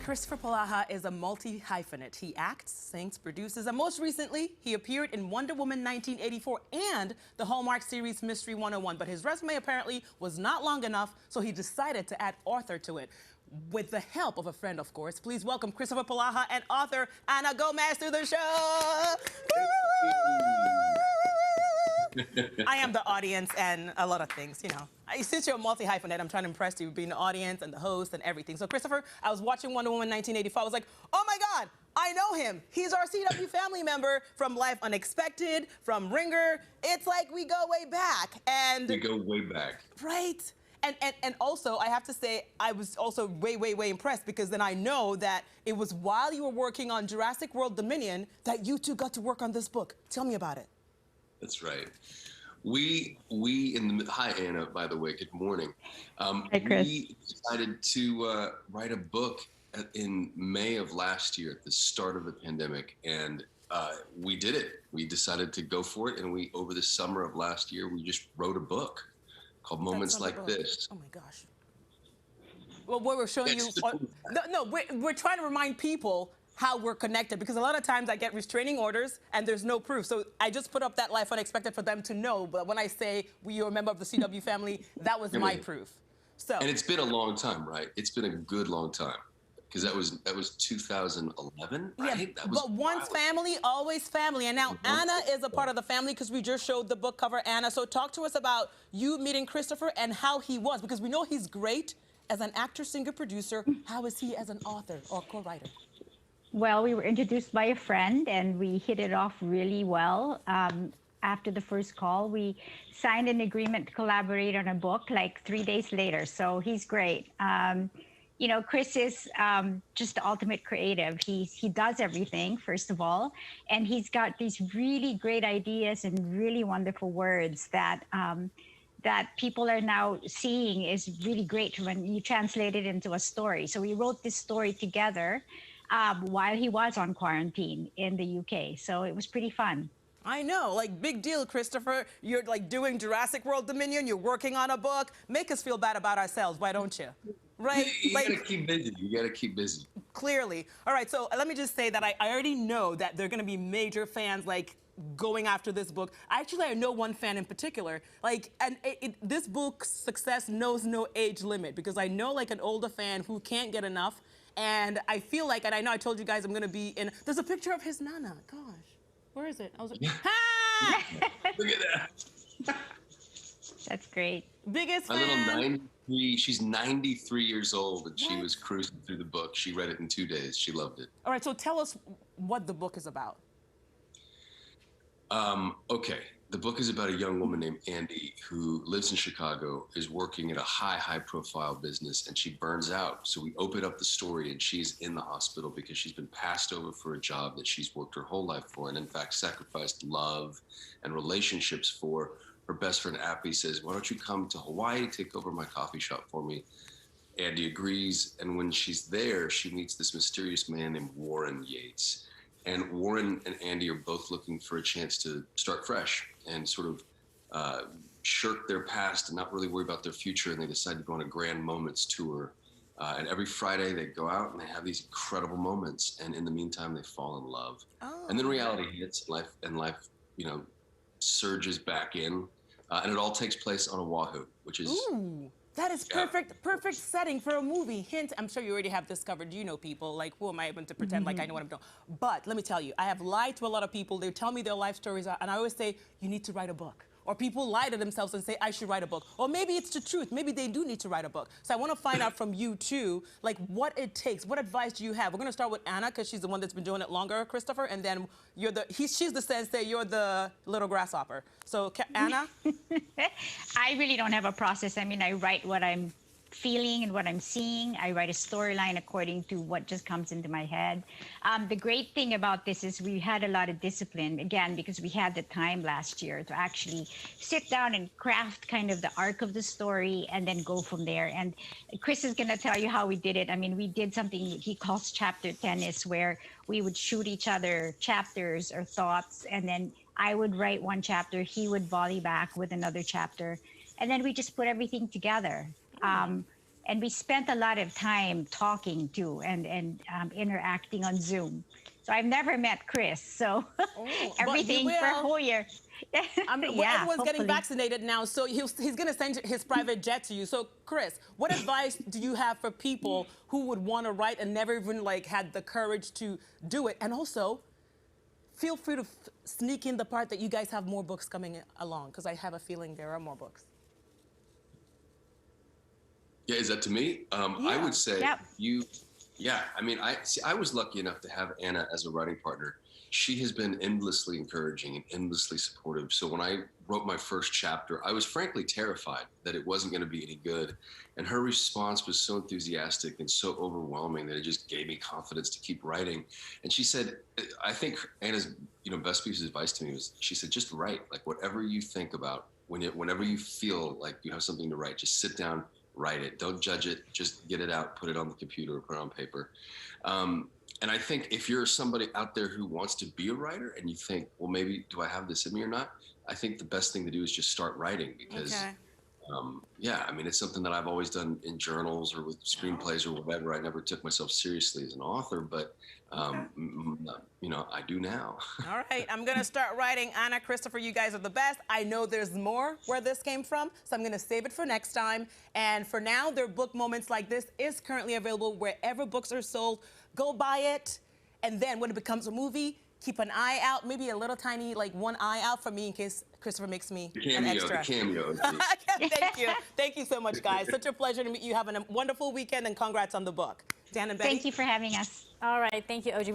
Kristoffer Polaha is a multi-hyphenate. He acts, sings, produces, and most recently, he appeared in Wonder Woman 1984 and the Hallmark series Mystery 101. But his resume apparently was not long enough, so he decided to add author to it. With the help of a friend, of course. Please welcome Kristoffer Polaha and author Ana Gomez to the show. I am the audience and a lot of things, you know. Since you're a multi-hyphenate, I'm trying to impress you being the audience and the host and everything. So, Kristoffer, I was watching Wonder Woman 1984. I was like, oh my God, I know him. He's our CW family member from Life Unexpected, from Ringer. It's like we go way back. And we go way back. Right. And also, I have to say, I was also way impressed because then I know that it was while you were working on Jurassic World Dominion that you two got to work on this book. Tell me about it. That's right. We in the hi Anna, by the way, good morning. Hi, Chris. We decided to write a book in May of last year at the start of the pandemic, and we did it. We decided to go for it, and we over the summer of last year we just wrote a book called Moments Like This. Oh my gosh. Well, what we're showing you, we're trying to remind people how we're connected, because a lot of times I get restraining orders and there's no proof. So I just put up that Life Unexpected for them to know. But when I say you're a member of the CW family, that was my proof. So. And it's been a long time, right? It's been a good long time. Because that was 2011, right? Yeah, that was but once family, always family. And now Anna is a part of the family because we just showed the book cover, Anna. So talk to us about you meeting Kristoffer and how he was, because we know he's great as an actor, singer, producer. How is he as an author or co-writer? Well, we were introduced by a friend and we hit it off really well. After the first call, we signed an agreement to collaborate on a book like 3 days later. So he's great. You know, Chris is just the ultimate creative. He does everything, first of all, and he's got these really great ideas and really wonderful words that that people are now seeing is really great when you translate it into a story. So we wrote this story together while he was on quarantine in the UK. So it was pretty fun. I know, like, big deal, Kristoffer. You're like doing Jurassic World Dominion. You're working on a book. Make us feel bad about ourselves, why don't you? Right? You gotta keep busy. You gotta keep busy. Clearly. All right, so let me just say that I already know that they're gonna be major fans, like, going after this book. Actually, I know one fan in particular. Like, and this book's success knows no age limit, because I know, like, an older fan who can't get enough. And I feel like, and I know I told you guys I'm gonna be in, there's a picture of his Nana. Gosh. Where is it? I was like, ha! Look at that. That's great. Biggest My fan. little 93, she's 93 years old, and she was cruising through the book. She read it in 2 days. She loved it. All right, so tell us what the book is about. Okay. The book is about a young woman named Andy who lives in Chicago, is working at a high profile business, and she burns out. So we open up the story and she's in the hospital because she's been passed over for a job that she's worked her whole life for, and in fact sacrificed love and relationships for. Her best friend Appy says, why don't you come to Hawaii, take over my coffee shop for me? Andy agrees, and when she's there, she meets this mysterious man named Warren Yates. And Warren and Andy are both looking for a chance to start fresh and sort of shirk their past and not really worry about their future. And they decide to go on a Grand Moments tour. And every Friday they go out and they have these incredible moments. And in the meantime, they fall in love. Oh. And then reality hits, and life, you know, surges back in. And it all takes place on Oahu, which is... Ooh. That is perfect setting for a movie. Hint, I'm sure you already have discovered, you know people, like, who am I even to pretend like I know what I'm doing? But let me tell you, I have lied to a lot of people. They tell me their life stories, and I always say, you need to write a book. Or people lie to themselves and say, I should write a book. Or maybe it's the truth. Maybe they do need to write a book. So I want to find out from you, too, like, what it takes. What advice do you have? We're going to start with Anna, because she's the one that's been doing it longer, Kristoffer. And then she's the sensei, you're the little grasshopper. So, Anna? I really don't have a process. I mean, I write what I'm feeling and what I'm seeing. I write a storyline according to what just comes into my head. The great thing about this is we had a lot of discipline, again, because we had the time last year to actually sit down and craft kind of the arc of the story and then go from there. And Chris is going to tell you how we did it. I mean, we did something he calls chapter tennis, where we would shoot each other chapters or thoughts, and then I would write one chapter, he would volley back with another chapter, and then we just put everything together. And we spent a lot of time talking too and interacting on Zoom. So I've never met Chris, so everything for a whole year. Well, everyone's getting vaccinated now, so he's going to send his private jet to you. So, Chris, what advice do you have for people who would want to write and never even like had the courage to do it? And also, feel free to sneak in the part that you guys have more books coming along, because I have a feeling there are more books. Yeah, is that to me? I would say yeah, I mean, I was lucky enough to have Anna as a writing partner. She has been endlessly encouraging and endlessly supportive. So when I wrote my first chapter, I was frankly terrified that it wasn't going to be any good. And her response was so enthusiastic and so overwhelming that it just gave me confidence to keep writing. And she said, I think Anna's best piece of advice to me was, she said, just write. Like, whatever you think about, whenever you feel like you have something to write, just sit down, write it. Don't judge it. Just get it out, put it on the computer, or put it on paper. And I think if you're somebody out there who wants to be a writer and you think, well, maybe do I have this in me or not? I think the best thing to do is just start writing, because, yeah, I mean, it's something that I've always done in journals or with screenplays or whatever. I never took myself seriously as an author, but, I do now. All right, I'm going to start writing. Anna, Kristoffer, you guys are the best. I know there's more where this came from, so I'm going to save it for next time. And for now, their book Moments Like This is currently available wherever books are sold. Go buy it, and then when it becomes a movie, keep an eye out, maybe a little tiny, like one eye out for me in case Kristoffer makes me an extra. The cameo. Thank you. Thank you so much, guys. Such a pleasure to meet you. Have a wonderful weekend, and congrats on the book. Dan and Betty. Thank you for having us. All right, thank you, Oji.